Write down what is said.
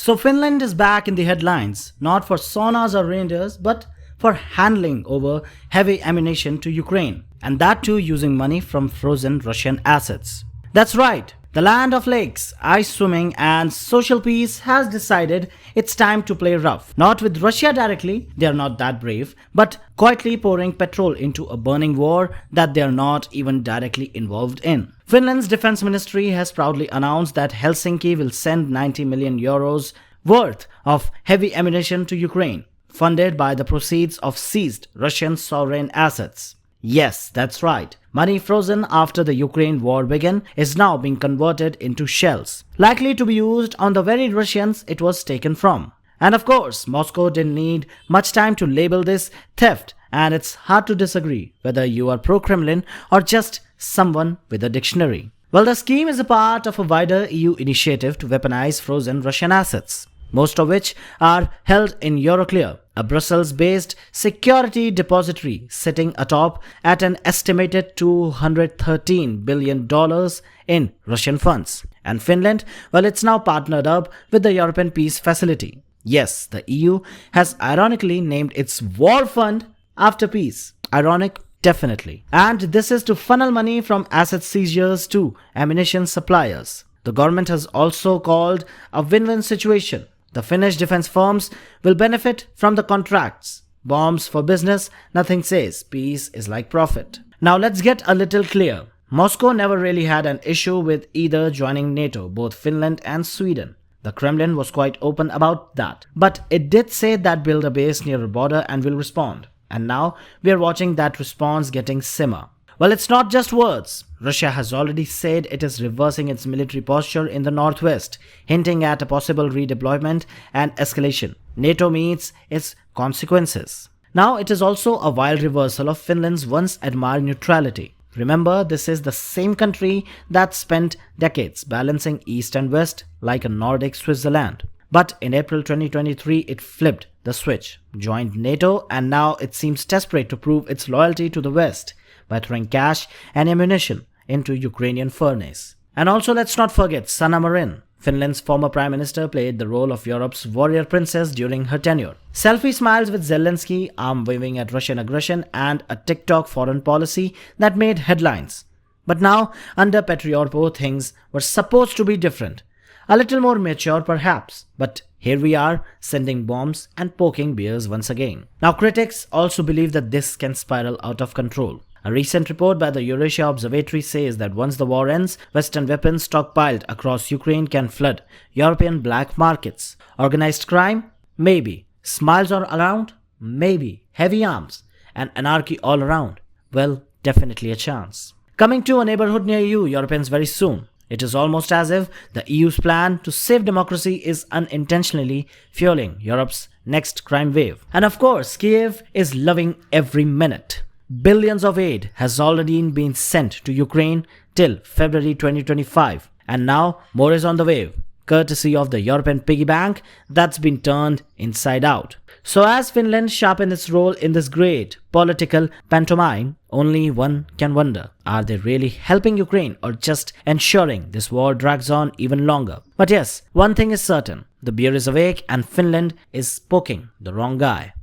So Finland is back in the headlines, not for saunas or reindeers, but for handling over heavy ammunition to Ukraine, and that too using money from frozen Russian assets. That's right, the land of lakes, ice swimming, and social peace has decided it's time to play rough. Not with Russia directly, they are not that brave, but quietly pouring petrol into a burning war that they are not even directly involved in. Finland's defense ministry has proudly announced that Helsinki will send 90 million euros worth of heavy ammunition to Ukraine, funded by the proceeds of seized Russian sovereign assets. Yes, that's right. Money frozen after the Ukraine war began is now being converted into shells, likely to be used on the very Russians it was taken from. And of course, Moscow didn't need much time to label this theft, and it's hard to disagree whether you are pro-Kremlin or just someone with a dictionary. Well, the scheme is a part of a wider EU initiative to weaponize frozen Russian assets, most of which are held in Euroclear, a Brussels-based security depository sitting atop at an estimated $213 billion in Russian funds. And Finland, well, it's now partnered up with the European Peace Facility. Yes, the EU has ironically named its war fund after peace. Ironic? Definitely. And this is to funnel money from asset seizures to ammunition suppliers. The government has also called a win-win situation. The Finnish defense firms will benefit from the contracts. Bombs for business, nothing says. Peace is like profit. Now let's get a little clear. Moscow never really had an issue with either joining NATO, both Finland and Sweden. The Kremlin was quite open about that. But it did say that build a base near a border and will respond. And now we are watching that response getting simmer. Well, it's not just words. Russia has already said it is reversing its military posture in the northwest, hinting at a possible redeployment and escalation. NATO meets its consequences. Now it is also a wild reversal of Finland's once admired neutrality. Remember, this is the same country that spent decades balancing east and west like a Nordic Switzerland. But in April 2023, it flipped the switch, joined NATO, and now it seems desperate to prove its loyalty to the West by throwing cash and ammunition into Ukrainian furnace. And also, let's not forget Sanna Marin. Finland's former prime minister played the role of Europe's warrior princess during her tenure. Selfie smiles with Zelensky, arm waving at Russian aggression, and a TikTok foreign policy that made headlines. But now, under Petro, things were supposed to be different. A little more mature perhaps, but here we are sending bombs and poking bears once again. Now critics also believe that this can spiral out of control. A recent report by the Eurasia Observatory says that once the war ends, Western weapons stockpiled across Ukraine can flood European black markets. Organized crime? Maybe. Smiles all around? Maybe. Heavy arms? And anarchy all around? Well, definitely a chance. Coming to a neighborhood near you, Europeans, very soon. It is almost as if the EU's plan to save democracy is unintentionally fueling Europe's next crime wave. And of course, Kiev is loving every minute. Billions of aid has already been sent to Ukraine till February 2025. And now more is on the way, courtesy of the European piggy bank that's been turned inside out. So as Finland sharpens its role in this great political pantomime, only one can wonder, are they really helping Ukraine or just ensuring this war drags on even longer? But yes, one thing is certain, the bear is awake and Finland is poking the wrong guy.